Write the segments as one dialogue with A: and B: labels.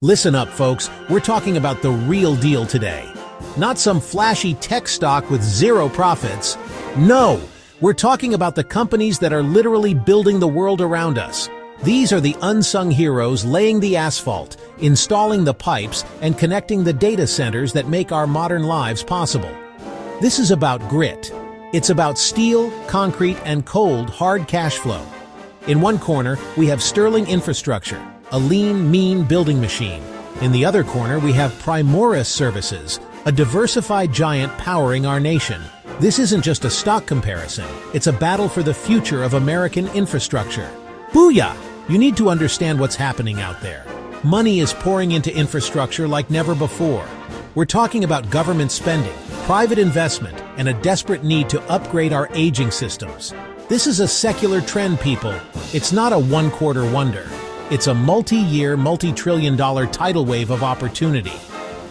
A: Listen up, folks. We're talking about the real deal today. Not some flashy tech stock with zero profits. No, we're talking about the companies that are literally building the world around us. These are the unsung heroes laying the asphalt, installing the pipes, and connecting the data centers that make our modern lives possible. This is about grit. It's about steel, concrete, and cold, hard cash flow. In one corner, we have Sterling Infrastructure, a lean, mean building machine. In the other corner, we have Primoris Services, a diversified giant powering our nation. This isn't just a stock comparison, it's a battle for the future of American infrastructure. Booyah! You need to understand what's happening out there. Money is pouring into infrastructure like never before. We're talking about government spending, private investment, and a desperate need to upgrade our aging systems. This is a secular trend, people. It's not a one-quarter wonder. It's a multi-year, multi-trillion-dollar tidal wave of opportunity.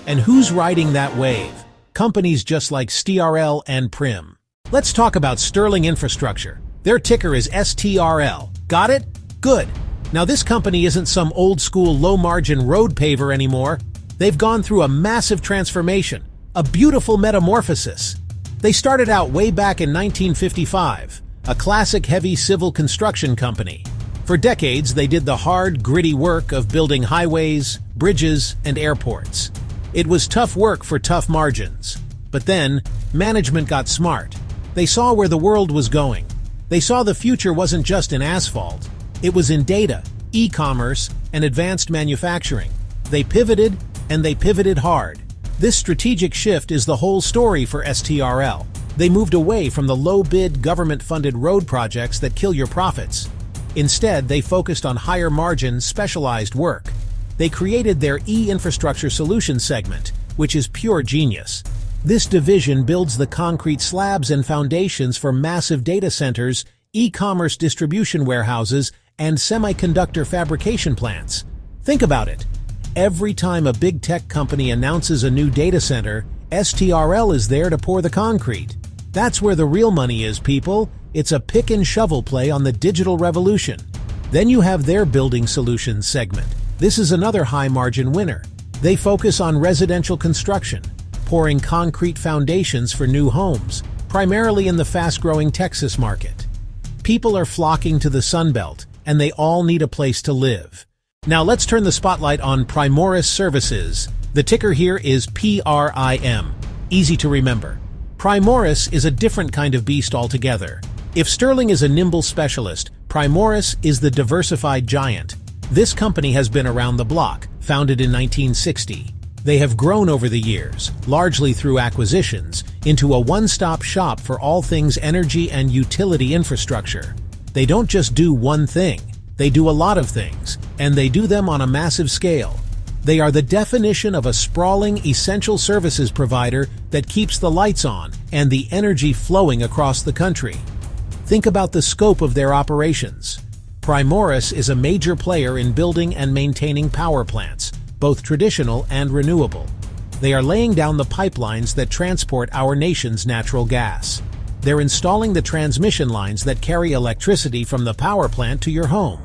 A: And who's riding that wave? Companies just like STRL and PRIM. Let's talk about Sterling Infrastructure. Their ticker is STRL. Got it? Good. Now this company isn't some old-school low-margin road paver anymore. They've gone through a massive transformation, a beautiful metamorphosis. They started out way back in 1955, a classic heavy civil construction company. For decades, they did the hard, gritty work of building highways, bridges, and airports. It was tough work for tough margins. But then, management got smart. They saw where the world was going. They saw the future wasn't just in asphalt. It was in data, e-commerce, and advanced manufacturing. They pivoted, and they pivoted hard. This strategic shift is the whole story for STRL. They moved away from the low-bid, government-funded road projects that kill your profits. Instead, they focused on higher-margin, specialized work. They created their E-Infrastructure Solutions segment, which is pure genius. This division builds the concrete slabs and foundations for massive data centers, e-commerce distribution warehouses, and semiconductor fabrication plants. Think about it. Every time a big tech company announces a new data center, STRL is there to pour the concrete. That's where the real money is, people. It's a pick and shovel play on the digital revolution. Then you have their Building Solutions segment. This is another high-margin winner. They focus on residential construction, pouring concrete foundations for new homes, primarily in the fast-growing Texas market. People are flocking to the Sunbelt, and they all need a place to live. Now let's turn the spotlight on Primoris Services. The ticker here is PRIM. Easy to remember. Primoris is a different kind of beast altogether. If Sterling is a nimble specialist, Primoris is the diversified giant. This company has been around the block, founded in 1960. They have grown over the years, largely through acquisitions, into a one-stop shop for all things energy and utility infrastructure. They don't just do one thing. They do a lot of things, and they do them on a massive scale. They are the definition of a sprawling, essential services provider that keeps the lights on and the energy flowing across the country. Think about the scope of their operations. Primoris is a major player in building and maintaining power plants, both traditional and renewable. They are laying down the pipelines that transport our nation's natural gas. They're installing the transmission lines that carry electricity from the power plant to your home.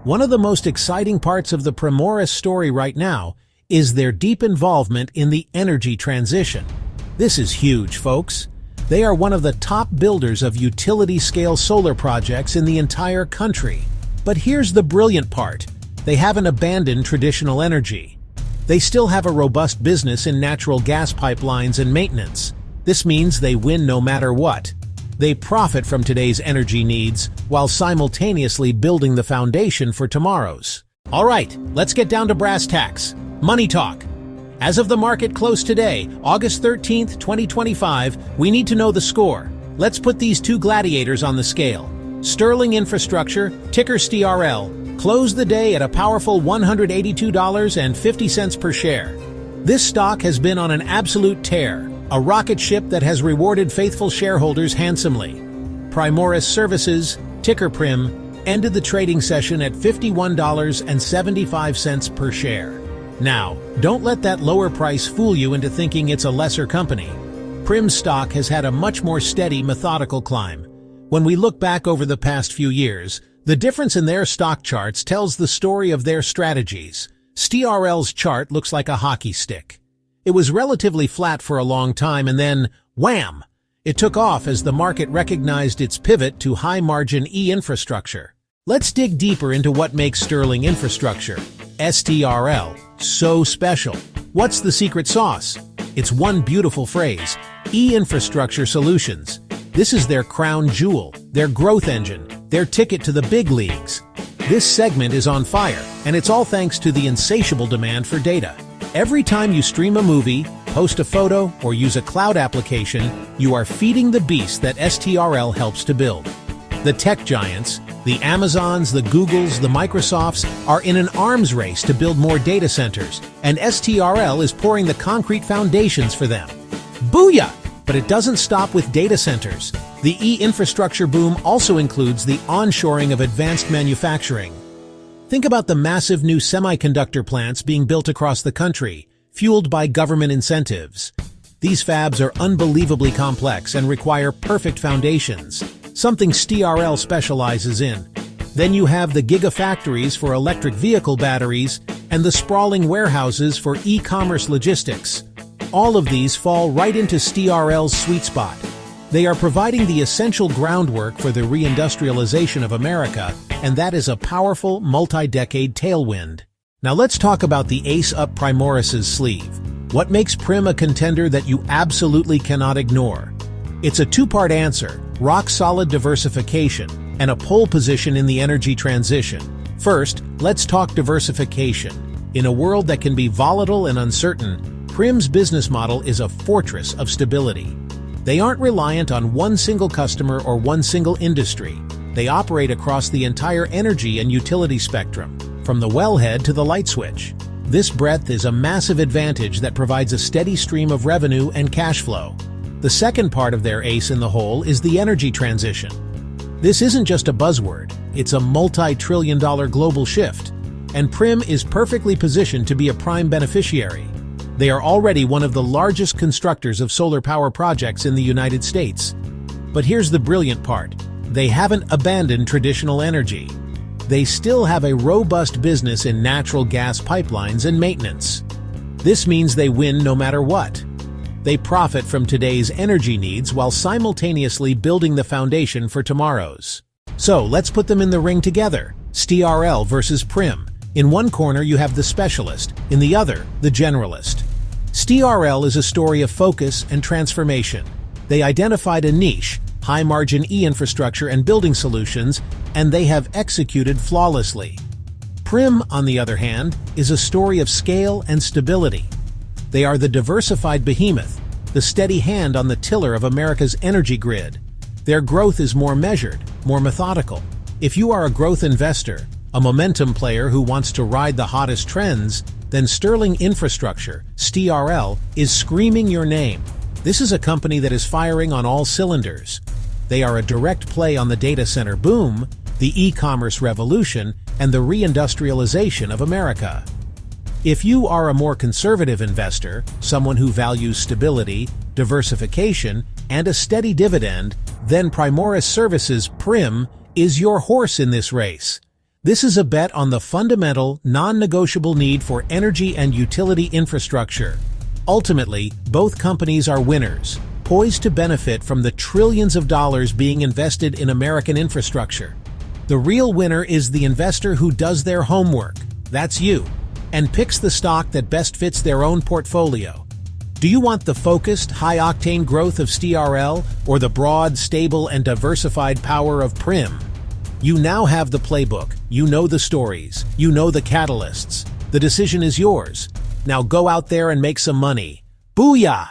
A: One of the most exciting parts of the Primoris story right now is their deep involvement in the energy transition. This is huge, folks. They are one of the top builders of utility-scale solar projects in the entire country. But here's the brilliant part. They haven't abandoned traditional energy. They still have a robust business in natural gas pipelines and maintenance. This means they win no matter what. They profit from today's energy needs while simultaneously building the foundation for tomorrow's. All right, let's get down to brass tacks. Money talk. As of the market close today, August 13th, 2025, we need to know the score. Let's put these two gladiators on the scale. Sterling Infrastructure, ticker STRL, closed the day at a powerful $182.50 per share. This stock has been on an absolute tear, a rocket ship that has rewarded faithful shareholders handsomely. Primoris Services, ticker PRIM, ended the trading session at $51.75 per share. Now, don't let that lower price fool you into thinking it's a lesser company. PRIM stock has had a much more steady, methodical climb. When we look back over the past few years, the difference in their stock charts tells the story of their strategies. STRL's chart looks like a hockey stick. It was relatively flat for a long time and then, wham! It took off as the market recognized its pivot to high-margin e-infrastructure. Let's dig deeper into what makes Sterling Infrastructure, STRL, so special. What's the secret sauce? It's one beautiful phrase: e-infrastructure solutions. This is their crown jewel, their growth engine, their ticket to the big leagues. This segment is on fire, and it's all thanks to the insatiable demand for data. Every time you stream a movie, post a photo, or use a cloud application, you are feeding the beast that STRL helps to build. The tech giants, the Amazons, the Googles, the Microsofts, are in an arms race to build more data centers, and STRL is pouring the concrete foundations for them. Booyah! But it doesn't stop with data centers. The e-infrastructure boom also includes the onshoring of advanced manufacturing. Think about the massive new semiconductor plants being built across the country, fueled by government incentives. These fabs are unbelievably complex and require perfect foundations, something STRL specializes in. Then you have the gigafactories for electric vehicle batteries and the sprawling warehouses for e-commerce logistics. All of these fall right into STRL's sweet spot. They are providing the essential groundwork for the reindustrialization of America, and that is a powerful, multi-decade tailwind. Now let's talk about the ace up Primoris' sleeve. What makes PRIM a contender that you absolutely cannot ignore? It's a two-part answer: rock-solid diversification and a pole position in the energy transition. First, let's talk diversification. In a world that can be volatile and uncertain, PRIM's business model is a fortress of stability. They aren't reliant on one single customer or one single industry. They operate across the entire energy and utility spectrum, from the wellhead to the light switch. This breadth is a massive advantage that provides a steady stream of revenue and cash flow. The second part of their ace in the hole is the energy transition. This isn't just a buzzword, it's a multi-trillion-dollar global shift, and PRIM is perfectly positioned to be a prime beneficiary. They are already one of the largest constructors of solar power projects in the United States. But here's the brilliant part: they haven't abandoned traditional energy. They still have a robust business in natural gas pipelines and maintenance. This means they win no matter what. They profit from today's energy needs while simultaneously building the foundation for tomorrow's. So let's put them in the ring together: STRL versus PRIM. In one corner you have the specialist, in the other, the generalist. STRL is a story of focus and transformation. They identified a niche, high-margin e-infrastructure and building solutions, and they have executed flawlessly. PRIM, on the other hand, is a story of scale and stability. They are the diversified behemoth, the steady hand on the tiller of America's energy grid. Their growth is more measured, more methodical. If you are a growth investor, a momentum player who wants to ride the hottest trends, then Sterling Infrastructure, STRL, is screaming your name. This is a company that is firing on all cylinders. They are a direct play on the data center boom, the e-commerce revolution, and the reindustrialization of America. If you are a more conservative investor, someone who values stability, diversification, and a steady dividend, then Primoris Services PRIM is your horse in this race. This is a bet on the fundamental, non-negotiable need for energy and utility infrastructure. Ultimately, both companies are winners, poised to benefit from the trillions of dollars being invested in American infrastructure. The real winner is the investor who does their homework, that's you, and picks the stock that best fits their own portfolio. Do you want the focused, high-octane growth of STRL or the broad, stable, and diversified power of PRIM? You now have the playbook, you know the stories, you know the catalysts. The decision is yours. Now go out there and make some money. Booyah!